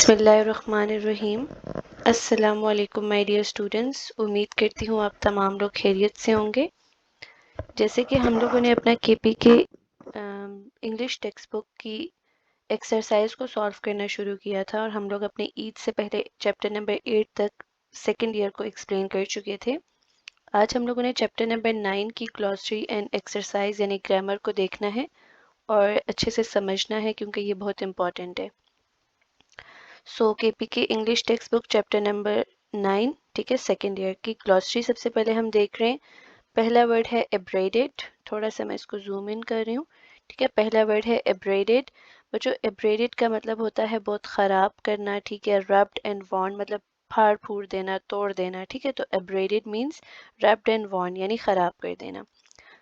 बिस्मिल्लाहिर्रहमानिर्रहीम। अस्सलामु अलैकुम माय डियर स्टूडेंट्स। उम्मीद करती हूँ आप तमाम लोग खैरियत से होंगे। जैसे कि हम लोगों ने अपना केपी के इंग्लिश टेक्स्ट बुक की एक्सरसाइज को सॉल्व करना शुरू किया था और हम लोग अपने ईद से पहले चैप्टर नंबर 8 तक सेकेंड ईयर को एक्सप्लेन कर चुके थे। आज हम लोगों ने चैप्टर नंबर 9 की ग्लॉसरी एंड एक्सरसाइज यानी ग्रामर को देखना है और अच्छे से समझना है क्योंकि ये बहुत इंपॉर्टेंट है। सो केपी के English text book chapter number 9, ठीक है, सेकेंड ईयर की ग्लॉसरी सबसे पहले हम देख रहे हैं। पहला वर्ड है एब्रेडेड। थोड़ा सा मैं इसको जूम इन कर रही हूँ। ठीक है, पहला वर्ड है एब्रेडेड। बच्चों एब्रेडेड का मतलब होता है बहुत ख़राब करना। ठीक है, रब्ड एंड वॉर्न मतलब फाड़ फूड़ देना, तोड़ देना। ठीक है, तो एब्रेडेड मीन्स रब्ड एंड वॉर्न यानी ख़राब कर देना।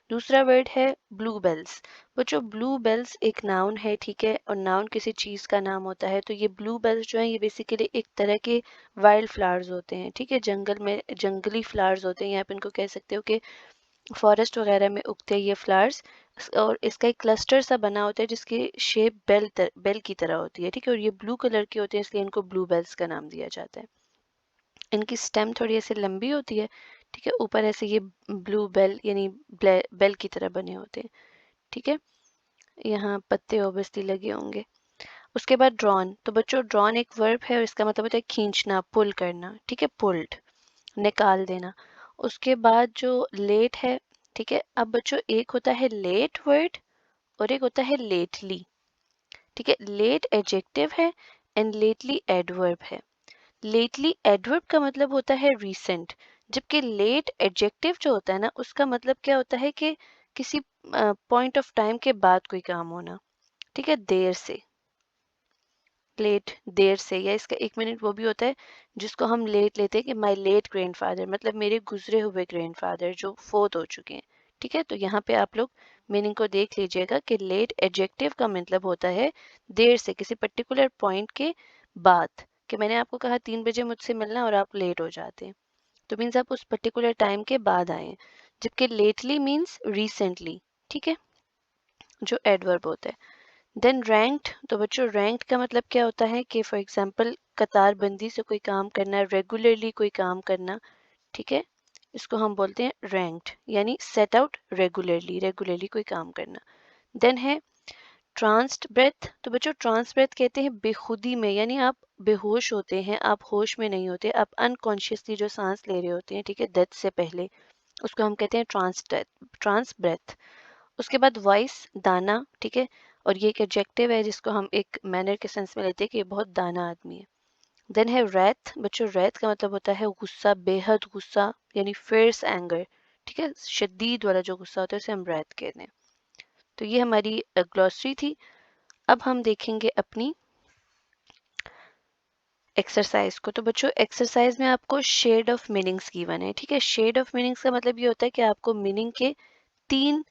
दूसरा वर्ड है ब्लू बेल्स। बच्चों ब्लू बेल्स एक नाउन है, ठीक है, और नाउन किसी चीज़ का नाम होता है। तो ये ब्लू बेल्स जो है ये बेसिकली एक तरह के वाइल्ड फ्लावर्स होते हैं। ठीक है, जंगल में जंगली फ्लावर्स होते हैं, या आप इनको कह सकते हो कि फॉरेस्ट वगैरह में उगते हैं ये फ्लावर्स। और इसका एक क्लस्टर सा बना होता है जिसकी शेप बेल की तरह होती है। ठीक है, और ये ब्लू कलर के होते हैं इसलिए इनको ब्लू बेल्स का नाम दिया जाता है। इनकी स्टेम थोड़ी ऐसे लंबी होती है। ठीक है, ऊपर ऐसे ये ब्लू बेल यानी बेल की तरह बने होते हैं। ठीक है, यहाँ पत्ते ओब्वियसली लगे होंगे। उसके बाद ड्रॉन। तो बच्चों ड्रॉन एक वर्ब है और इसका मतलब होता है खींचना, पुल करना। ठीक है, पुल्ड, निकाल देना। उसके बाद जो लेट है, ठीक है, अब बच्चों एक होता है लेट वर्ड और एक होता है लेटली। ठीक है, लेट एडजेक्टिव है एंड लेटली एडवर्ब है। लेटली एडवर्ब का मतलब होता है रिसेंट, जबकि लेट एडजेक्टिव जो होता है ना उसका मतलब क्या होता है कि किसी पॉइंट ऑफ टाइम के बाद कोई काम होना। ठीक है, देर से, लेट देर से। या इसका एक मिनट वो भी होता है जिसको हम लेट लेते हैं कि माई लेट ग्रैंडफादर मतलब मेरे गुजरे हुए ग्रैंडफादर जो फोत हो चुके हैं। ठीक है, तो यहाँ पे आप लोग मीनिंग को देख लीजिएगा कि लेट एडजेक्टिव का मतलब होता है देर से, किसी पर्टिकुलर पॉइंट के बाद। कि मैंने आपको कहा 3 बजे मुझसे मिलना और आप लेट हो जाते हैं, तो मीन्स आप उस पर्टिकुलर टाइम के बाद आए हैं। जबकि लेटली मीन्स रिसेंटली। ठीक है, जो एडवर्ब होता है। Then ranked. तो बच्चों रैंक्ड का मतलब क्या होता है कि फॉर एग्जांपल कतारबंदी से कोई काम करना, रेगुलरली कोई काम करना। ठीक है, इसको हम बोलते हैं रैंक्ड यानी सेट आउट रेगुलरली, रेगुलरली कोई काम करना। देन है ट्रांस्ड ब्रेथ। तो बच्चों ट्रांस ब्रेथ कहते हैं बेखुदी में, यानी आप बेहोश होते हैं, आप होश में नहीं होते, आप अनकॉन्शियसली जो सांस ले रहे होते हैं, ठीक है, डेथ से पहले, उसको हम कहते हैं ट्रांस ब्रेथ। उसके बाद वॉइस, दाना। ठीक है, और ये एक एडजेक्टिव है जिसको हम एक मैनर के सेंस में लेते हैं कि ये बहुत दाना आदमी है। देन है रैथ। बच्चों रैथ का मतलब होता है गुस्सा, बेहद गुस्सा यानी फियर्स एंगर। ठीक है, शदीद वाला जो गुस्सा होता है उसे हम रैथ कहते हैं। तो ये हमारी ग्लॉसरी थी। अब हम देखेंगे अपनी एक्सरसाइज को। तो बच्चों एक्सरसाइज में आपको शेड ऑफ मीनिंग्स गिवन है। ठीक है, शेड ऑफ मीनिंग्स का मतलब ये होता है कि आपको मीनिंग के 3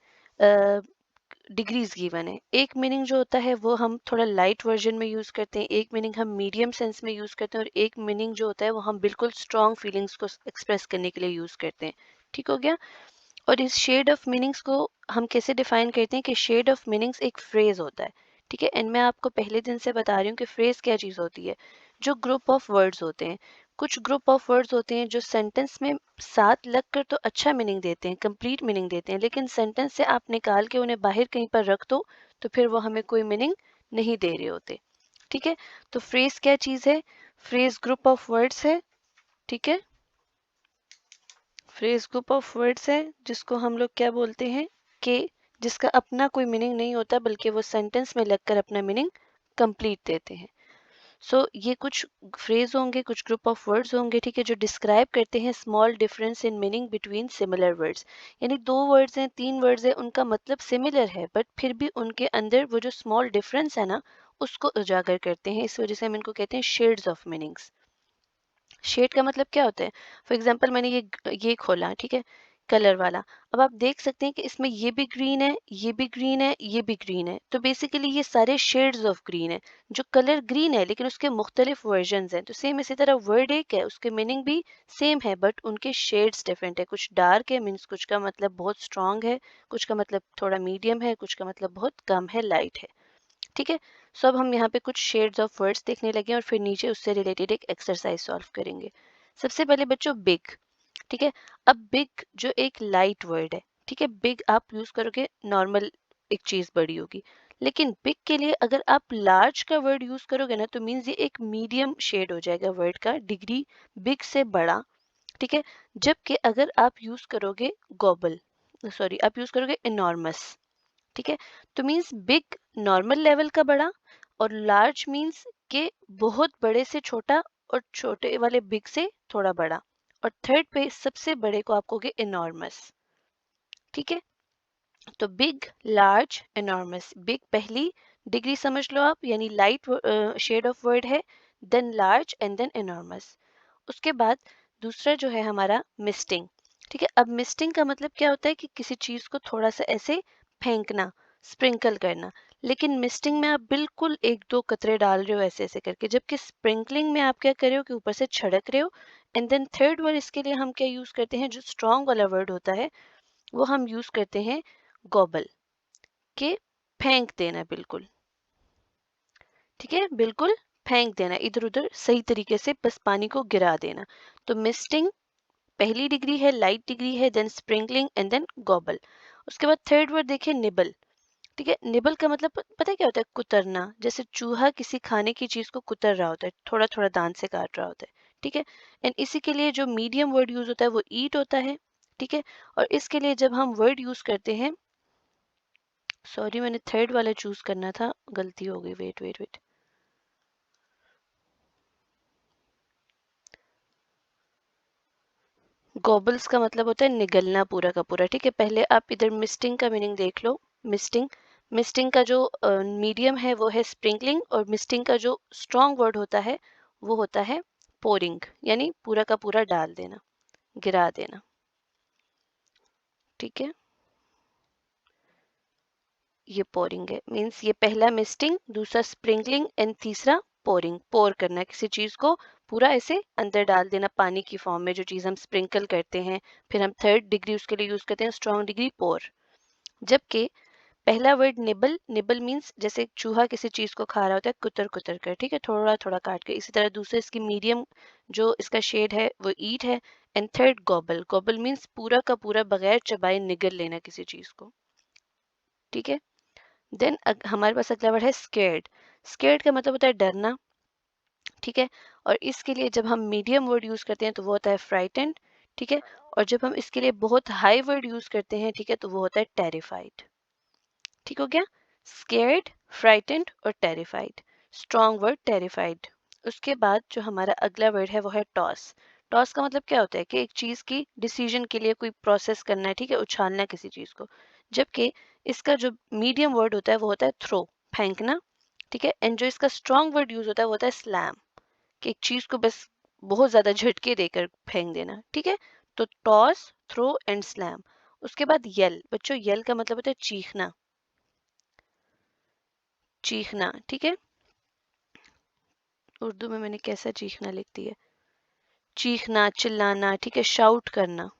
डिग्रीज गिवन है। एक मीनिंग जो होता है वो हम थोड़ा लाइट वर्जन में यूज करते हैं, एक मीनिंग हम मीडियम सेंस में यूज करते हैं, और एक मीनिंग जो होता है वो हम बिल्कुल स्ट्रॉन्ग फीलिंग्स को एक्सप्रेस करने के लिए यूज करते हैं। ठीक हो गया। और इस शेड ऑफ मीनिंग्स को हम कैसे डिफाइन करते हैं कि शेड ऑफ मीनिंग्स एक फ्रेज होता है। ठीक है, एंड मैं आपको पहले दिन से बता रही हूँ कि फ्रेज क्या चीज़ होती है। जो ग्रुप ऑफ वर्ड्स होते हैं, कुछ ग्रुप ऑफ वर्ड्स होते हैं जो सेंटेंस में साथ लगकर तो अच्छा मीनिंग देते हैं, कंप्लीट मीनिंग देते हैं, लेकिन सेंटेंस से आप निकाल के उन्हें बाहर कहीं पर रख दो तो फिर वो हमें कोई मीनिंग नहीं दे रहे होते। ठीक है, तो फ्रेज क्या चीज़ है? फ्रेज ग्रुप ऑफ वर्ड्स है। ठीक है, फ्रेज ग्रुप ऑफ वर्ड्स है जिसको हम लोग क्या बोलते हैं कि जिसका अपना कोई मीनिंग नहीं होता बल्कि वो सेंटेंस में लगकर अपना मीनिंग कंप्लीट देते हैं। सो ये कुछ फ्रेज होंगे, कुछ ग्रुप ऑफ वर्ड्स होंगे, ठीक है, जो डिस्क्राइब करते हैं small difference in meaning between similar words. यानी 2 वर्ड्स हैं, 3 वर्ड्स हैं, उनका मतलब सिमिलर है बट फिर भी उनके अंदर वो जो स्मॉल डिफरेंस है ना उसको उजागर करते हैं। इस वजह से हम इनको कहते हैं शेड्स ऑफ मीनिंग्स। शेड का मतलब क्या होता है? फॉर एग्जाम्पल मैंने ये खोला, ठीक है, कलर वाला। अब आप देख सकते हैं कि इसमें ये भी ग्रीन है, ये भी ग्रीन है, ये भी ग्रीन है, तो बेसिकली ये सारे शेड्स ऑफ ग्रीन है। जो कलर ग्रीन है लेकिन उसके मुख्तलिफ वर्जन हैं, तो सेम इसी तरह वर्ड एक है, उसके मीनिंग भी सेम है बट उनके शेड्स डिफरेंट है। कुछ डार्क है मीन्स कुछ का मतलब बहुत स्ट्रांग है, कुछ का मतलब थोड़ा मीडियम है, कुछ का मतलब बहुत कम है, लाइट है। ठीक है। सो अब हम यहाँ पे कुछ शेड्स ऑफ वर्ड्स देखने लगे और फिर नीचे उससे रिलेटेड एक एक्सरसाइज सॉल्व करेंगे। सबसे पहले बच्चों बिग, ठीक है। अब बिग जो एक लाइट वर्ड है, ठीक है, बिग आप यूज करोगे नॉर्मल एक चीज बड़ी होगी, लेकिन बिग के लिए अगर आप लार्ज का वर्ड यूज करोगे ना तो मीन्स ये एक मीडियम शेड हो जाएगा वर्ड का, डिग्री बिग से बड़ा, ठीक है। जबकि अगर आप यूज करोगे गॉबल, सॉरी आप यूज करोगे इनॉर्मस, ठीक है, तो मीन्स बिग नॉर्मल लेवल का बड़ा और लार्ज मीन्स के बहुत बड़े से छोटा और छोटे वाले बिग से थोड़ा बड़ा, और थर्ड पे सबसे बड़े को आप कहोगे इनॉर्मस, ठीक है। तो बिग, लार्ज, एनॉर्मस। बिग पहली डिग्री समझ लो आप, यानी लाइट शेड ऑफ वर्ड है, then large and then enormous. उसके बाद दूसरा जो है हमारा मिस्टिंग, ठीक है। अब मिस्टिंग का मतलब क्या होता है कि किसी चीज को थोड़ा सा ऐसे फेंकना, स्प्रिंकल करना, लेकिन मिस्टिंग में आप बिल्कुल एक दो कतरे डाल रहे हो ऐसे ऐसे करके, जबकि स्प्रिंकलिंग में आप क्या कर रहे हो कि ऊपर से छिड़क रहे हो। एंड देन थर्ड वर्ड इसके लिए हम क्या यूज करते हैं, जो स्ट्रॉन्ग वाला वर्ड होता है वो हम यूज करते हैं गॉबल, के फेंक देना बिल्कुल, ठीक है, बिल्कुल फेंक देना इधर उधर सही तरीके से, बस पानी को गिरा देना। तो मिस्टिंग पहली डिग्री है, लाइट डिग्री है, then sprinkling and then gobble. उसके बाद थर्ड वर्ड देखिए निबल, ठीक है। निबल का मतलब पता है क्या होता है, कुतरना, जैसे चूहा किसी खाने की चीज को कुतर रहा होता है, थोड़ा थोड़ा दांत से काट रहा होता है, ठीक है। एंड इसी के लिए जो मीडियम वर्ड यूज होता है वो ईट होता है, ठीक है। और इसके लिए जब हम वर्ड यूज करते हैं, सॉरी मैंने थर्ड वाला चूज करना था, गलती हो गई, वेट वेट वेट। गॉबल्स का मतलब होता है निगलना पूरा का पूरा, ठीक है। पहले आप इधर मिस्टिंग का मीनिंग देख लो। मिस्टिंग, मिस्टिंग का जो मीडियम है वो है स्प्रिंकलिंग, और मिस्टिंग का जो स्ट्रॉन्ग वर्ड होता है वो होता है पोरिंग, यानी पूरा का पूरा डाल देना, गिरा देना, ठीक है। ये पोरिंग है, मीन्स ये पहला मिस्टिंग, दूसरा स्प्रिंकलिंग एंड तीसरा पोरिंग। पोर करना है किसी चीज को, पूरा ऐसे अंदर डाल देना पानी की फॉर्म में, जो चीज हम स्प्रिंकल करते हैं। फिर हम थर्ड डिग्री उसके लिए यूज करते हैं स्ट्रॉन्ग डिग्री पोर। जबकि पहला वर्ड निबल, निबल मीन्स जैसे चूहा किसी चीज को खा रहा होता है कुतर कुतर कर, ठीक है, थोड़ा थोड़ा काट के। इसी तरह दूसरे इसकी मीडियम जो इसका शेड है वो ईट है। And third gobble, gobble means पूरा का पूरा बगैर चबाए निगल लेना किसी चीज को, ठीक है। देन हमारे पास अगला वर्ड है स्केर्ड। स्केर्ड का मतलब होता है डरना, ठीक है। और इसके लिए जब हम मीडियम वर्ड यूज करते हैं तो वो होता है फ्राइटेंड, ठीक है। और जब हम इसके लिए बहुत हाई वर्ड यूज करते हैं, ठीक है, तो वो होता है टेरिफाइड, ठीक हो गया। स्केर्ड, फ्राइटेंड और टेरिफाइड, स्ट्रॉन्ग वर्ड टेरिफाइड। उसके बाद जो हमारा अगला वर्ड है वो है टॉस। टॉस का मतलब क्या होता है कि एक चीज की डिसीजन के लिए कोई प्रोसेस करना है, ठीक है, उछालना किसी चीज को। जबकि इसका जो मीडियम वर्ड होता है वो होता है थ्रो, फेंकना, ठीक है। एंड जो इसका स्ट्रॉन्ग वर्ड यूज होता है वो होता है स्लैम, कि एक चीज को बस बहुत ज्यादा झटके देकर फेंक देना, ठीक है। तो टॉस, थ्रो एंड स्लैम। उसके बाद यल, बच्चों यल का मतलब होता है चीखना, चीखना, ठीक है। उर्दू में मैंने कैसा चीखना लिख दिया, चीखना, चिल्लाना, ठीक है, शाउट करना।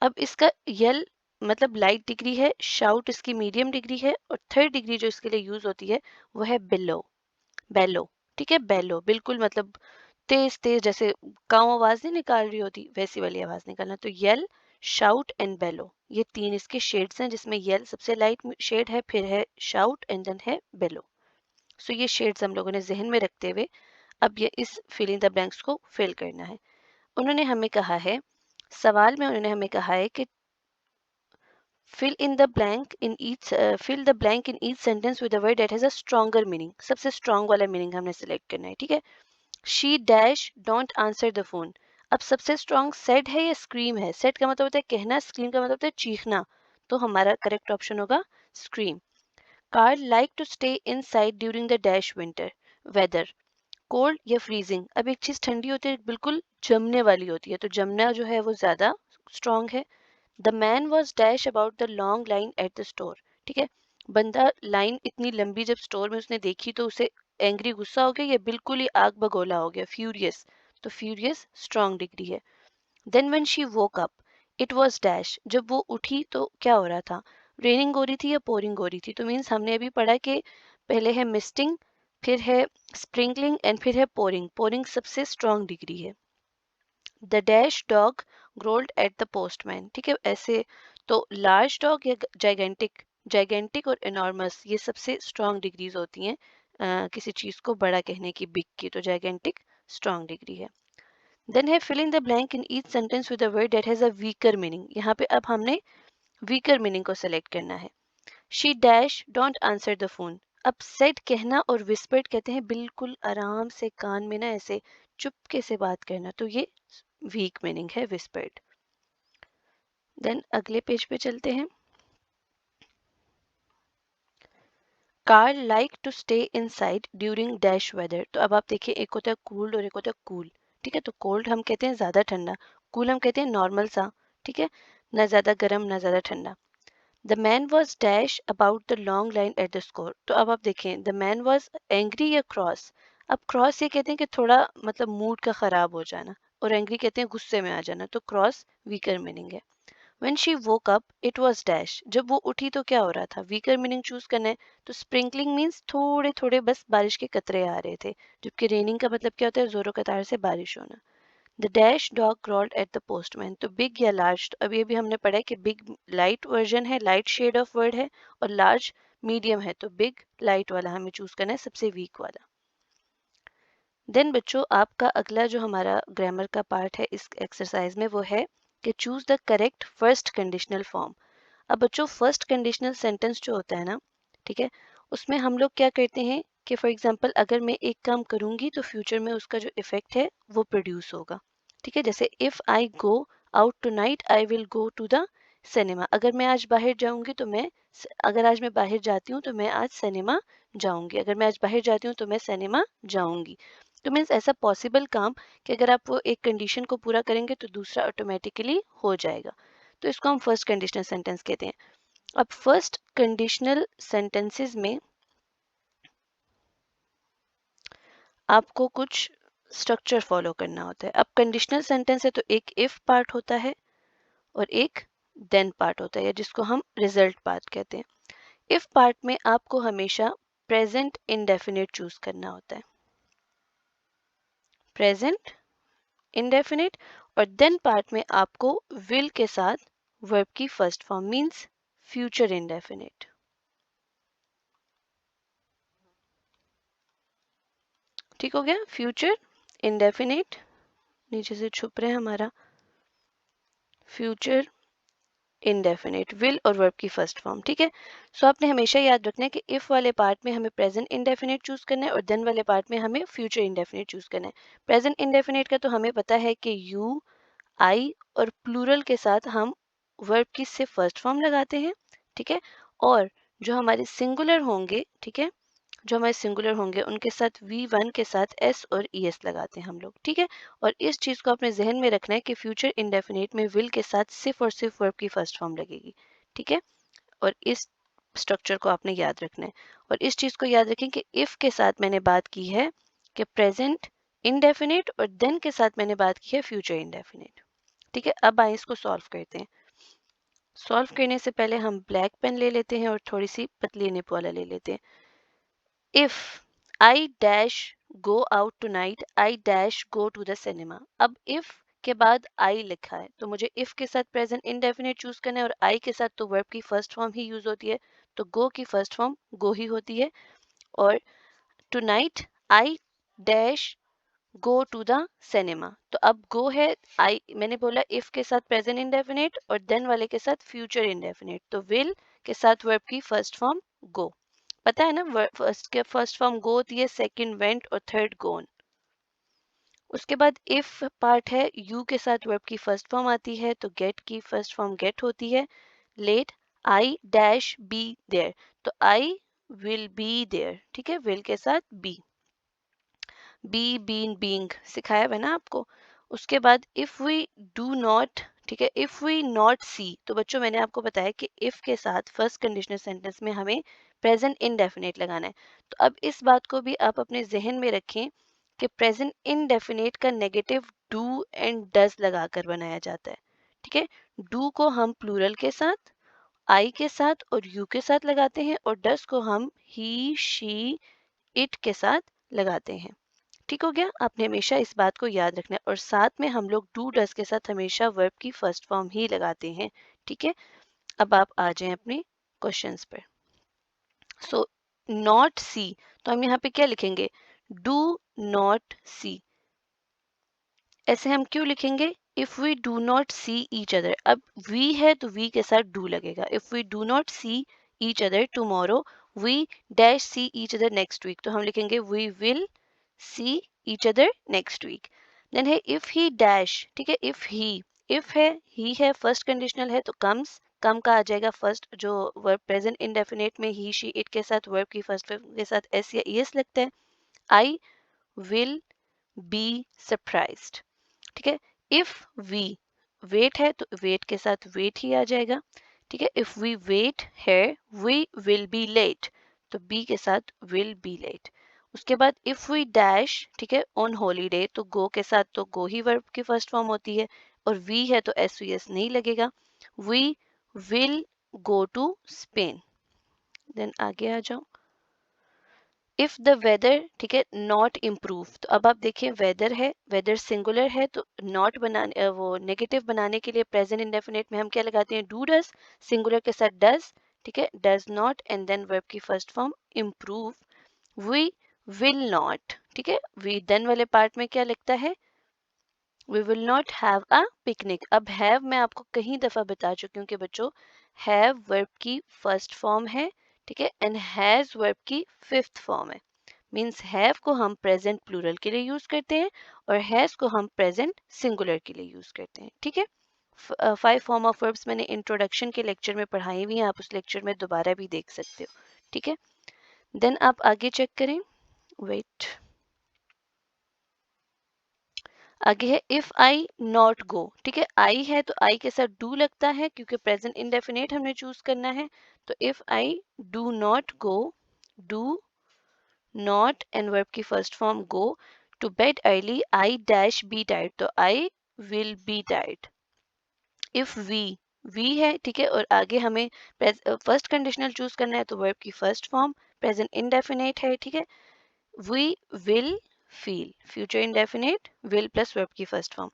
अब इसका यल मतलब लाइट डिग्री है, शाउट इसकी मीडियम डिग्री है, और थर्ड डिग्री जो इसके लिए यूज होती है वो है बिलो, बेलो, ठीक है। बेलो बिल्कुल मतलब तेज तेज, जैसे काऊ आवाज नहीं निकाल रही होती वैसी वाली आवाज निकालना। तो यल, शाउट एंड बेलो, ये तीन इसके शेड्स हैं, जिसमें यल सबसे लाइट शेड है, फिर है शाउट एंड देन है बेलो। सो ये शेड्स हम लोगों ने जहन में रखते हुए अब ये इस फिल इन द ब्लैंक्स को फिल करना है। उन्होंने हमें कहा है, सवाल में उन्होंने हमें कहा है कि fill the blank in each sentence with a word that has a stronger meaning। सबसे स्ट्रॉन्ग वाला मीनिंग हमने सिलेक्ट करना है, ठीक है। She dash don't answer the phone. अब सबसे स्ट्रॉन्ग सेड है या स्क्रीम है? सेड का मतलब होता है कहना, स्क्रीम का मतलब होता है चीखना, तो हमारा करेक्ट ऑप्शन होगा scream. Carl like to stay inside during the dash winter weather, cold या फ्रीजिंग। अब एक चीज ठंडी होती है बिल्कुल जमने वाली होती है, तो जमना जो है वो ज्यादा स्ट्रॉन्ग है। The man was dash about the long line at the store, ठीक है। बंदा लाइन इतनी लंबी जब स्टोर में उसने देखी तो उसे एंग्री, गुस्सा हो गया, या बिल्कुल ही आग बगोला हो गया, फ्यूरियस, तो फ्यूरियस स्ट्रॉन्ग डिग्री है। Then when she woke up it was dash, जब वो उठी तो क्या हो रहा था, रेनिंग हो रही थी या पोरिंग हो रही थी। तो मीन्स हमने अभी पढ़ा कि पहले है मिस्टिंग, फिर है स्प्रिंकलिंग एंड फिर है पोरिंग। पोरिंग सबसे स्ट्रॉन्ग डिग्री है। The dash dog growled at the postman, ठीक है। ऐसे तो लार्ज डॉग या जाइगेंटिक, जाइगेंटिक और एनॉर्मस ये सबसे स्ट्रॉन्ग डिग्रीज होती हैं किसी चीज को बड़ा कहने की, बिग की। तो जाइगेंटिक स्ट्रॉन्ग डिग्री है। देन है fill in the blank in each sentence with a word that has a weaker meaning. यहाँ पे अब हमने वीकर मीनिंग को सेलेक्ट करना है। She dash don't answer the phone. अब सेड कहना और विस्पर्ड कहते हैं बिल्कुल आराम से कान में ना ऐसे चुपके से बात करना, तो ये वीक मीनिंग है विस्पर्ड। देन अगले पेज पे चलते हैं। Car like to stay inside during dash weather. तो अब आप देखिए, एक होता है कूल्ड और एक होता है कूल, ठीक है। तो कोल्ड हम कहते हैं ज्यादा ठंडा, कूल हम कहते हैं नॉर्मल सा, ठीक है, ना ज्यादा गर्म ना ज्यादा ठंडा। The man was dash about the long line at the score. तो अब आप देखें, द मैन वॉज एंग्री या क्रॉस। अब क्रॉस ये कहते हैं कि थोड़ा मतलब मूड का खराब हो जाना, और एंग्री कहते हैं गुस्से में आ जाना, तो क्रॉस वीकर मीनिंग है। When she woke up, it was dash। जब वो उठी तो क्या हो रहा था, वीकर मीनिंग चूज करना है। तो स्प्रिंकलिंग मीन्स थोड़े थोड़े बस बारिश के कतरे आ रहे थे, जबकि रेनिंग का मतलब क्या होता है, जोरों कतार से बारिश होना। The dash dog crawled at the postman. तो बिग या लार्ज, तो अभी अभी हमने पढ़ा है कि बिग लाइट वर्जन है, लाइट शेड ऑफ वर्ड है, और लार्ज मीडियम है। तो बिग लाइट वाला हमें चूज करना है, सबसे वीक वाला। देन बच्चों, आपका अगला जो हमारा ग्रामर का पार्ट है इस एक्सरसाइज में, वो है कि choose the correct first conditional form. अब बच्चों, फर्स्ट कंडीशनल सेंटेंस जो होता है ना, ठीक है, उसमें हम लोग क्या करते हैं कि फॉर एग्जांपल अगर मैं एक काम करूंगी तो फ्यूचर में उसका जो इफेक्ट है वो प्रोड्यूस होगा, ठीक है। जैसे if I go out tonight I will go to the cinema. अगर मैं आज बाहर जाऊंगी तो मैं, अगर आज मैं बाहर जाती हूँ तो मैं आज सिनेमा जाऊंगी, अगर मैं आज बाहर जाती हूँ तो मैं सिनेमा जाऊंगी। तो मीन्स ऐसा पॉसिबल काम कि अगर आप वो एक कंडीशन को पूरा करेंगे तो दूसरा ऑटोमेटिकली हो जाएगा। तो इसको हम फर्स्ट कंडीशनल सेंटेंस कहते हैं। अब फर्स्ट कंडीशनल सेंटेंसेस में आपको कुछ स्ट्रक्चर फॉलो करना होता है। अब कंडीशनल सेंटेंस है तो एक इफ पार्ट होता है और एक देन पार्ट होता है, या जिसको हम रिजल्ट पार्ट कहते हैं। इफ पार्ट में आपको हमेशा प्रेजेंट इंडेफिनिट चूज करना होता है, प्रेजेंट इंडेफिनिट। और देन पार्ट में आपको विल के साथ वर्ब की first form means future indefinite. ठीक हो गया, फ्यूचर इंडेफिनिट नीचे से छुप रहे हैं हमारा, फ्यूचर इंडेफिनिट, विल और वर्ब की फर्स्ट फॉर्म, ठीक है। सो आपने हमेशा याद रखना है कि इफ वाले पार्ट में हमें प्रेजेंट इंडेफिनिट चूज करना है और देन वाले पार्ट में हमें फ्यूचर इंडेफिनिट चूज करना है। प्रेजेंट इंडेफिनिट का तो हमें पता है कि यू, आई और प्लूरल के साथ हम वर्ब की सिर्फ फर्स्ट फॉर्म लगाते हैं, ठीक है। और जो हमारे सिंगुलर होंगे, ठीक है, जो हमारे सिंगुलर होंगे उनके साथ V1 के साथ S और ES लगाते हैं हम लोग, ठीक है। और इस चीज को अपने जहन में रखना है कि फ्यूचर इंडेफिनिट में विल के साथ सिर्फ और सिर्फ वर्ब की फर्स्ट फॉर्म लगेगी, ठीक है। और इस स्ट्रक्चर को आपने याद रखना है। और इस चीज को याद रखें कि इफ के साथ मैंने बात की है कि प्रेजेंट इंडेफिनिट, और देन के साथ मैंने बात की है फ्यूचर इंडेफिनिट, ठीक है। अब आइए इसको सॉल्व करते हैं। सॉल्व करने से पहले हम ब्लैक पेन ले लेते हैं और थोड़ी सी पतली निप वाला ले लेते हैं। If I dash go out tonight, I dash go to the cinema। अब if के बाद I लिखा है तो मुझे if के साथ प्रेजेंट इंडेफिनिट चूज करना है, और I के साथ तो वर्ब की फर्स्ट फॉर्म ही यूज होती है, तो go की फर्स्ट फॉर्म go ही होती है। और tonight I dash go to the cinema, तो अब go है, I मैंने बोला if के साथ प्रेजेंट इंडेफिनिट और then वाले के साथ फ्यूचर इंडेफिनिट, तो will के साथ वर्ब की फर्स्ट फॉर्म go। पता है ना, फर्स्ट के फर्स्ट फॉर्म गो होती है, सेकंड वेंट और थर्ड गोन। उसके बाद इफ पार्ट है, यू के साथ वर्ब की फर्स्ट फॉर्म आती है, तो गेट की फर्स्ट फॉर्म गेट होती है। Let I dash be there, तो आई विल बी देयर, ठीक है, विल के साथ बी बीन बीइंग सिखाया है ना आपको। उसके बाद इफ वी डू नॉट, ठीक है, इफ वी नॉट सी। तो बच्चों मैंने आपको बताया कि इफ के साथ फर्स्ट कंडीशनल सेंटेंस में हमें प्रेजेंट इंडेफिनिट लगाना है। तो अब इस बात को भी आप अपने जहन में रखें कि प्रेजेंट इंडेफिनिट का नेगेटिव डू एंड डज लगाकर बनाया जाता है, ठीक है। डू को हम प्लूरल के साथ, आई के साथ और यू के साथ लगाते हैं और डस को हम ही, शी, इट के साथ लगाते हैं। ठीक हो गया? आपने हमेशा इस बात को याद रखना है और साथ में हम लोग डू डस के साथ हमेशा वर्ब की फर्स्ट फॉर्म ही लगाते हैं। ठीक है, अब आप आ जाएं अपने क्वेश्चंस पर। सो नॉट सी, तो हम यहाँ पे क्या लिखेंगे? Do not see. ऐसे हम क्यों लिखेंगे? If we do not see each other, अब वी है तो वी के साथ डू लगेगा। If we do not see each other tomorrow we dash see each other next week, तो हम लिखेंगे we will see each other next week. Then है इफ ही डैश, ठीक है, इफ ही, इफ है, ही है, फर्स्ट कंडीशनल है तो कम्स, कम का आ जाएगा फर्स्ट, जो वर्ब प्रेजेंट इंडेफिनेट में ही, शी, इट के साथ वर्ब की फर्स्ट के साथ एस या ईएस लगता है। आई विल बी सरप्राइज्ड, ठीक है। इफ वी, वेट है तो वेट के साथ वेट ही आ जाएगा, ठीक है। इफ वी वेट है वी विल बी लेट, तो बी के साथ विल बी लेट। उसके बाद इफ वी डैश, ठीक है, ऑन हॉलीडे, तो गो के साथ तो गो ही वर्ब की फर्स्ट फॉर्म होती है और वी है तो एस वी एस नहीं लगेगा। We will go to Spain. Then आगे आ जाओ। इफ द वेदर, ठीक है, नॉट इम्प्रूव, तो अब आप देखिए वेदर है, वेदर सिंगुलर है तो नॉट बनाने वो नेगेटिव बनाने के लिए प्रेजेंट इंडेफिनिट में हम क्या लगाते हैं? डू डज, सिंगुलर के साथ डज, ठीक है, does not and then verb की first form improve. We will not, ठीक है, वी देन वाले पार्ट में क्या लिखता है? We will not have a picnic. अब हैव मैं आपको कई दफा बता चुकी हूँ कि बच्चों हैव वर्ब की फर्स्ट फॉर्म है, ठीक है, एंड हैज वर्ब की फिफ्थ फॉर्म है। मीन्स हैव को हम प्रेजेंट प्लूरल के लिए यूज करते हैं और हैज को हम प्रेजेंट सिंगुलर के लिए यूज करते हैं, ठीक है। 5 फॉर्म ऑफ वर्ब्स मैंने इंट्रोडक्शन के लेक्चर में पढ़ाई हुई हैं, आप उस लेक्चर में दोबारा भी देख सकते हो, ठीक है। देन आप आगे चेक करें, वेट, आगे है इफ आई नॉट गो, ठीक है, आई है तो आई के साथ डू लगता है क्योंकि प्रेजेंट इंडेफिनेट हमने चूज करना है। तो if I do not go, do not and verb की first form go to bed early I dash be tired, तो I will be tired. If we है, ठीक है, और आगे हमें फर्स्ट कंडीशनल चूज करना है तो वर्ब की फर्स्ट फॉर्म प्रेजेंट इंडेफिनेट है, ठीक है। We will feel, future indefinite, will plus verb की first form.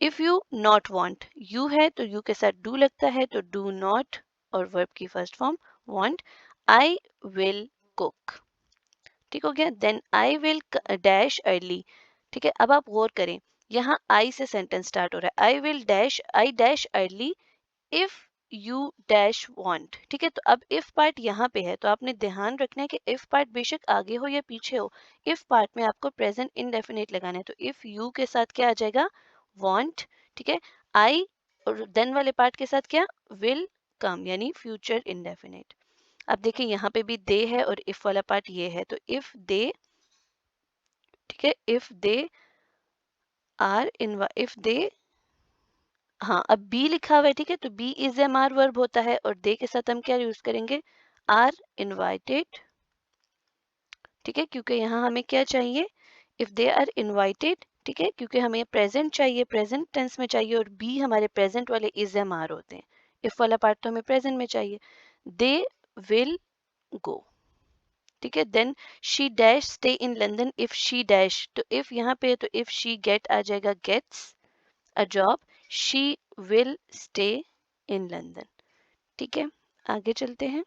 If you not want, you है तो यू के साथ डू लगता है तो डू नॉट और वर्ब की first form want. I will cook, ठीक हो गया। Then I will dash early, ठीक है। अब आप गौर करें, यहाँ आई से सेंटेंस स्टार्ट हो रहा है, आई will dash, I dash early if you dash want, ठीक है। तो अब इफ पार्ट यहाँ पे है तो आपने ध्यान रखना है कि इफ पार्ट बेशक आगे हो या पीछे हो, इफ पार्ट में आपको प्रेजेंट इंडेफिनिट लगाना है। तो इफ यू के साथ क्या आ जाएगा? वांट, ठीक है। आई और देन वाले पार्ट के साथ क्या? विल कम, यानी फ्यूचर इंडेफिनिट। अब देखिए यहाँ पे भी दे है और इफ वाला पार्ट ये है, तो इफ दे, ठीक है, if they are in, if they, हाँ अब बी लिखा हुआ है, ठीक है, तो be is am are verb होता है और दे के साथ हम क्या यूज करेंगे? आर इनवाइटेड, ठीक है, क्योंकि यहाँ हमें क्या चाहिए? इफ दे आर इनवाइटेड, ठीक है, क्योंकि हमें प्रेजेंट चाहिए, प्रेजेंट टेंस में चाहिए और बी हमारे प्रेजेंट वाले इज एम आर होते हैं। इफ वाला पार्ट तो हमें प्रेजेंट में चाहिए। दे विल गो, ठीक है। Then she dash stay in London if she dash, तो इफ यहाँ पे है तो इफ शी गेट आ जाएगा gets a job, she will stay in London, ठीक है। आगे चलते हैं।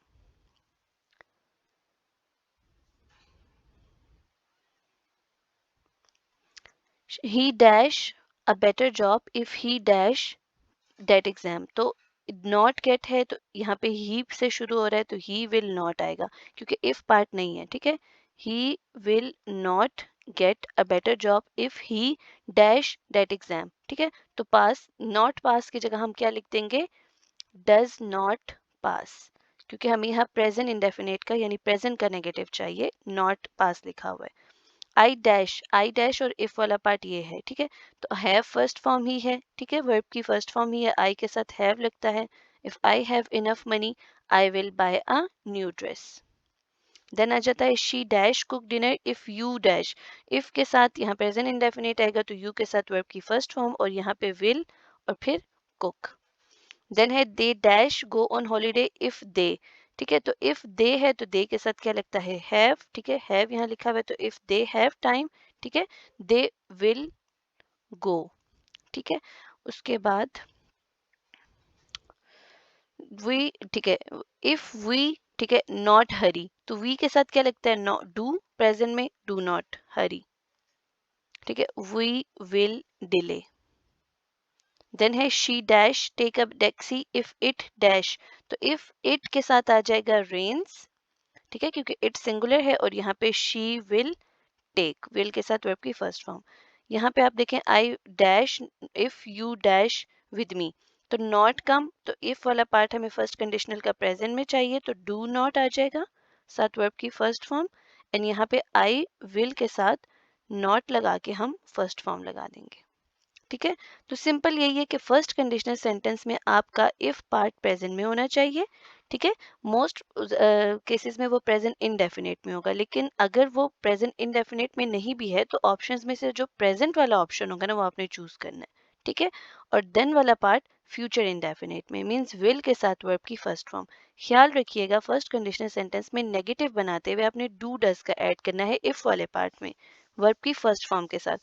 He dash a better job if he dash that exam, तो नॉट गेट है तो यहाँ पे ही से शुरू हो रहा है तो ही विल नॉट आएगा क्योंकि इफ पार्ट नहीं है, ठीक है। He will not get a better job if he dash that exam, ठीक है। तो पास, नॉट पास की जगह हम क्या लिख देंगे? डज नॉट पास, क्योंकि हमें यहाँ प्रेजेंट इंडेफिनेट का यानी प्रेजेंट का नेगेटिव चाहिए, नॉट पास लिखा हुआ है। आई डैश और इफ वाला पार्ट ये है, ठीक है। तो हैव फर्स्ट फॉर्म ही है, ठीक है, वर्ब की फर्स्ट फॉर्म ही है, आई के साथ हैव लगता है। If I have enough money I will buy a new dress. Then आ जाता है she dash cook dinner if you dash, if के साथ यहाँ प्रेजेंट इंडेफिनिट आएगा तो यू के साथ वर्ब की फर्स्ट फॉर्म और यहाँ पे विल और फिर कुक। देन है they dash go on holiday if they, ठीक है, तो इफ दे है तो दे के साथ क्या लगता है हैव, ठीक है, हैव यहाँ लिखा हुआ है तो इफ दे हैव टाइम, ठीक है, दे विल गो, ठीक है। उसके बाद वी, ठीक है, इफ वी, ठीक है, नॉट हरी, तो वी के साथ क्या लगता है नॉट, डू प्रेजेंट में डू नॉट हरी, ठीक है, वी विल डिले। देन है she dash take a taxi if it dash, तो इफ इट के साथ आ जाएगा रेन्स, ठीक है, क्योंकि इट सिंगुलर है और यहाँ पे शी विल टेक, विल के साथ वर्ब की फर्स्ट फॉर्म। यहाँ पे आप देखें I dash if you dash with me, तो नॉट कम, तो इफ वाला पार्ट हमें फर्स्ट कंडीशनल का प्रेजेंट में चाहिए तो डू नॉट आ जाएगा साथ वर्ब की फर्स्ट फॉर्म, एंड यहाँ पे आई विल के साथ नॉट लगा के हम फर्स्ट फॉर्म लगा देंगे, ठीक है। तो सिंपल यही है कि फर्स्ट कंडीशनल सेंटेंस में आपका इफ पार्ट प्रेजेंट में होना चाहिए, ठीक है। मोस्ट केसेस में वो प्रेजेंट इनडेफिनेट में होगा, लेकिन अगर वो प्रेजेंट इनडेफिनेट में नहीं भी है तो ऑप्शंस में से जो प्रेजेंट वाला ऑप्शन होगा ना वो आपने चूज करना है, ठीक है। और देन वाला पार्ट फ्यूचर इनडेफिनेट में मींस विल के साथ वर्ब की फर्स्ट फॉर्म। ख्याल रखिएगा फर्स्ट कंडीशनल सेंटेंस में नेगेटिव बनाते हुए आपने डू डज का ऐड करना है इफ वाले पार्ट में वर्ब की फर्स्ट फॉर्म के साथ,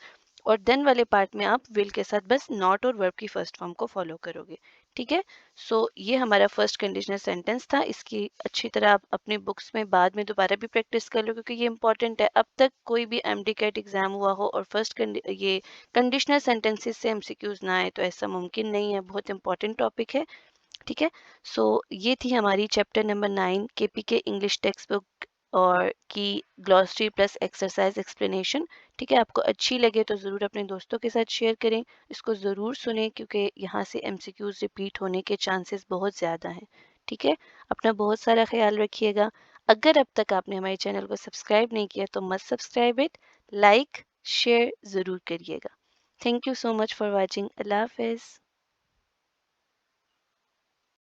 और देन वाले पार्ट में आप विल के साथ बस नॉट और वर्ब की फर्स्ट फॉर्म को फॉलो करोगे, ठीक है। सो ये हमारा फर्स्ट कंडीशनल सेंटेंस था। इसकी अच्छी तरह आप अपने बुक्स में बाद में दोबारा भी प्रैक्टिस कर लो क्योंकि ये इंपॉर्टेंट है। अब तक कोई भी एमडी कैट एग्जाम हुआ हो और ये कंडीशनल सेंटेंसेस से एमसीक्यूज ना आए तो ऐसा मुमकिन नहीं है, बहुत इंपॉर्टेंट टॉपिक है, ठीक है। सो ये थी हमारी चैप्टर नंबर 9 केपी के इंग्लिश टेक्स्ट बुक और की ग्लॉसरी प्लस एक्सरसाइज एक्सप्लेनेशन, ठीक है। आपको अच्छी लगे तो ज़रूर अपने दोस्तों के साथ शेयर करें, इसको ज़रूर सुने क्योंकि यहाँ से एमसीक्यूज रिपीट होने के चांसेस बहुत ज़्यादा हैं, ठीक है। अपना बहुत सारा ख्याल रखिएगा। अगर अब तक आपने हमारे चैनल को सब्सक्राइब नहीं किया तो must subscribe it, like share ज़रूर करिएगा। Thank you so much for watching. अल्लाह हाफिज़।